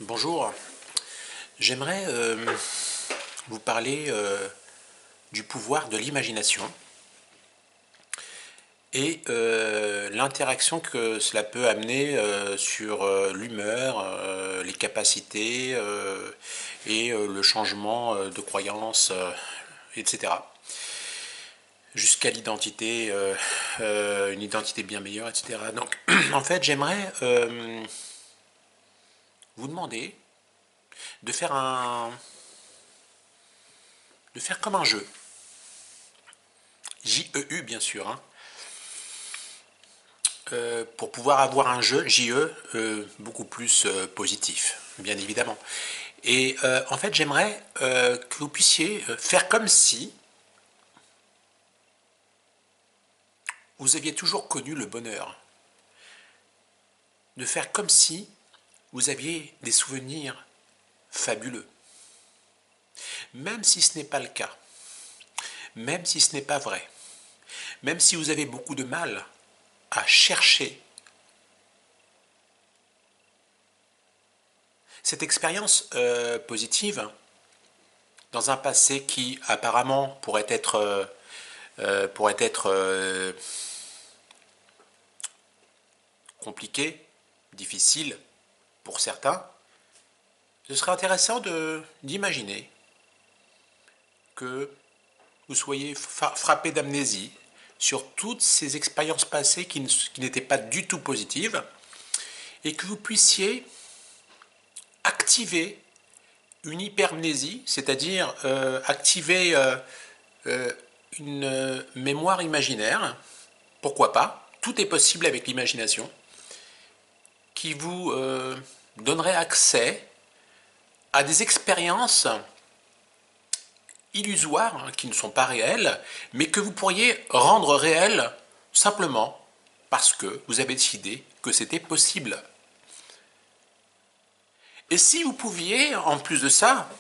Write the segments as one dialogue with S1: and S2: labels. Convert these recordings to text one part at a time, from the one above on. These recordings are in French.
S1: Bonjour, j'aimerais vous parler du pouvoir de l'imagination et l'interaction que cela peut amener sur l'humeur, les capacités et le changement de croyance, etc. Jusqu'à l'identité, une identité bien meilleure, etc. Donc en fait j'aimerais vous demander de faire comme un jeu. J-E-U bien sûr, hein, pour pouvoir avoir un jeu J-E beaucoup plus positif, bien évidemment. Et en fait, j'aimerais que vous puissiez faire comme si vous aviez toujours connu le bonheur. De faire comme si vous aviez des souvenirs fabuleux. Même si ce n'est pas le cas, même si ce n'est pas vrai, même si vous avez beaucoup de mal à chercher cette expérience positive dans un passé qui apparemment pourrait être compliqué, difficile pour certains, ce serait intéressant d'imaginer que vous soyez frappé d'amnésie sur toutes ces expériences passées qui n'étaient pas du tout positives et que vous puissiez activer une hypermnésie, c'est-à-dire activer une mémoire imaginaire, pourquoi pas, tout est possible avec l'imagination, qui vous donnerait accès à des expériences illusoires, hein, qui ne sont pas réelles, mais que vous pourriez rendre réelles simplement parce que vous avez décidé que c'était possible. Et si vous pouviez, en plus de ça,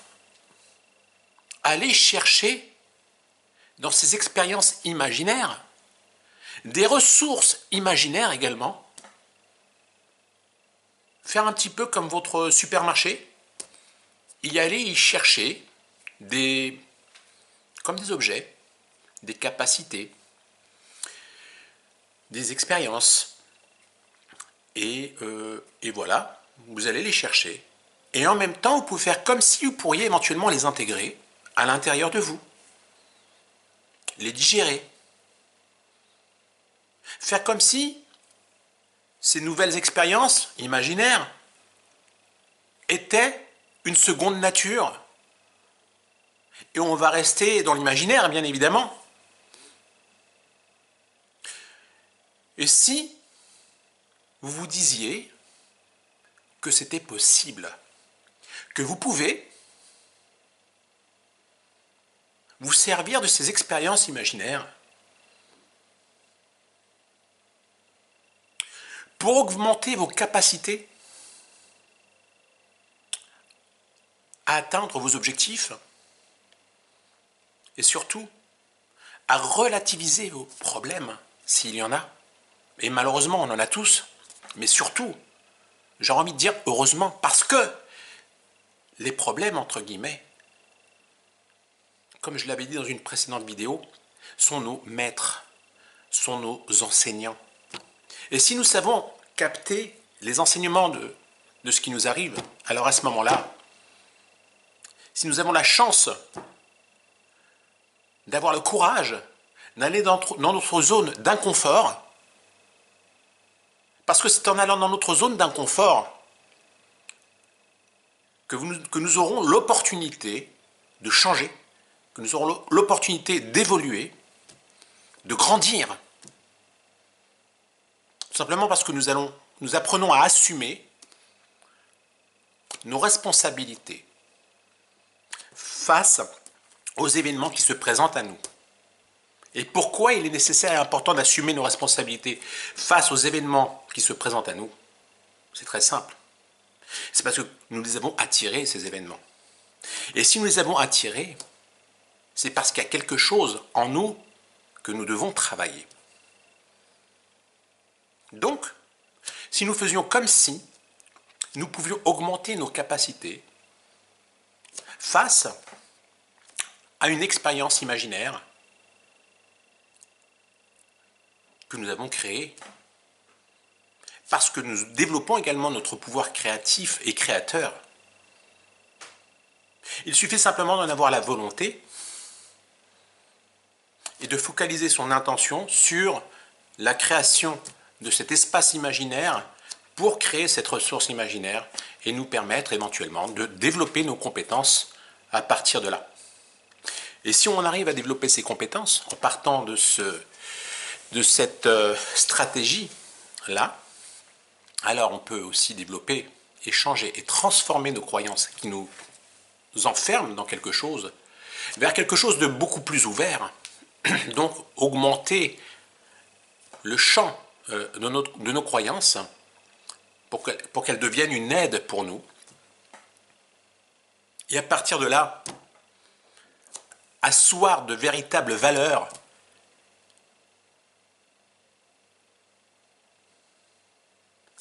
S1: aller chercher dans ces expériences imaginaires des ressources imaginaires également, faire un petit peu comme votre supermarché, y aller y chercher comme des objets, des capacités, des expériences. Et voilà, vous allez les chercher. Et en même temps, vous pouvez faire comme si vous pourriez éventuellement les intégrer à l'intérieur de vous, les digérer. Faire comme si ces nouvelles expériences imaginaires étaient une seconde nature. Et on va rester dans l'imaginaire, bien évidemment. Et si vous vous disiez que c'était possible, que vous pouvez vous servir de ces expériences imaginaires pour augmenter vos capacités à atteindre vos objectifs et surtout à relativiser vos problèmes s'il y en a. Et malheureusement, on en a tous, mais surtout, j'ai envie de dire heureusement, parce que les problèmes, entre guillemets, comme je l'avais dit dans une précédente vidéo, sont nos maîtres, sont nos enseignants. Et si nous savons capter les enseignements de ce qui nous arrive, alors à ce moment-là, si nous avons la chance d'avoir le courage d'aller dans notre zone d'inconfort, parce que c'est en allant dans notre zone d'inconfort que nous aurons l'opportunité de changer, que nous aurons l'opportunité d'évoluer, de grandir. Tout simplement parce que nous apprenons à assumer nos responsabilités face aux événements qui se présentent à nous. Et pourquoi il est nécessaire et important d'assumer nos responsabilités face aux événements qui se présentent à nous? C'est très simple. C'est parce que nous les avons attirés, ces événements. Et si nous les avons attirés, c'est parce qu'il y a quelque chose en nous que nous devons travailler. Donc, si nous faisions comme si nous pouvions augmenter nos capacités face à une expérience imaginaire que nous avons créée, parce que nous développons également notre pouvoir créatif et créateur. Il suffit simplement d'en avoir la volonté et de focaliser son intention sur la création de cet espace imaginaire pour créer cette ressource imaginaire et nous permettre éventuellement de développer nos compétences à partir de là. Et si on arrive à développer ces compétences en partant de cette stratégie-là, alors on peut aussi développer et changer et transformer nos croyances qui nous enferment dans quelque chose vers quelque chose de beaucoup plus ouvert. Donc augmenter le champ de nos croyances pour qu'elles deviennent une aide pour nous. Et à partir de là, asseoir de véritables valeurs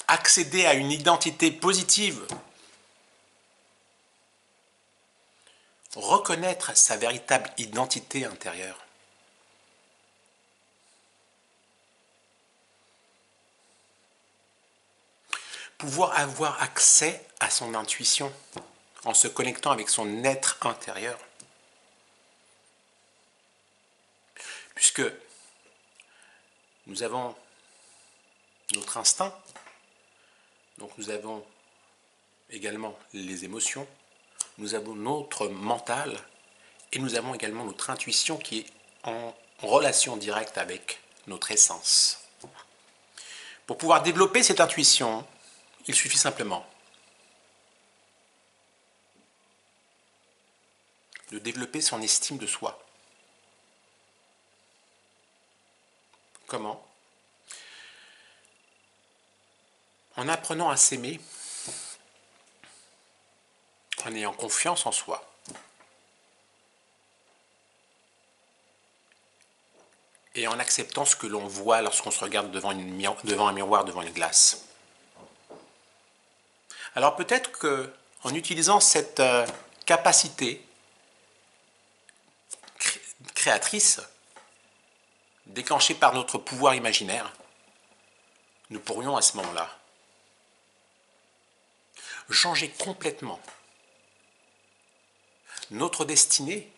S1: accéder à une identité positive, reconnaître sa véritable identité intérieure. Pouvoir avoir accès à son intuition en se connectant avec son être intérieur. Puisque nous avons notre instinct, donc nous avons également les émotions, nous avons notre mental et nous avons également notre intuition qui est en relation directe avec notre essence. Pour pouvoir développer cette intuition, il suffit simplement de développer son estime de soi. Comment ? En apprenant à s'aimer, en ayant confiance en soi, et en acceptant ce que l'on voit lorsqu'on se regarde devant un miroir, devant une glace. Alors peut-être qu'en utilisant cette capacité créatrice, déclenchée par notre pouvoir imaginaire, nous pourrions à ce moment-là changer complètement notre destinée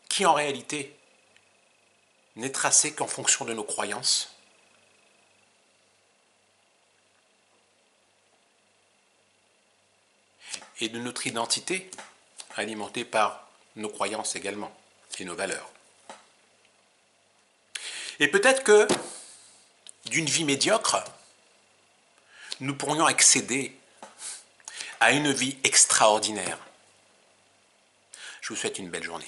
S1: qui en réalité n'est tracée qu'en fonction de nos croyances et de notre identité alimentée par nos croyances également et nos valeurs. Et peut-être que d'une vie médiocre, nous pourrions accéder à une vie extraordinaire. Je vous souhaite une belle journée.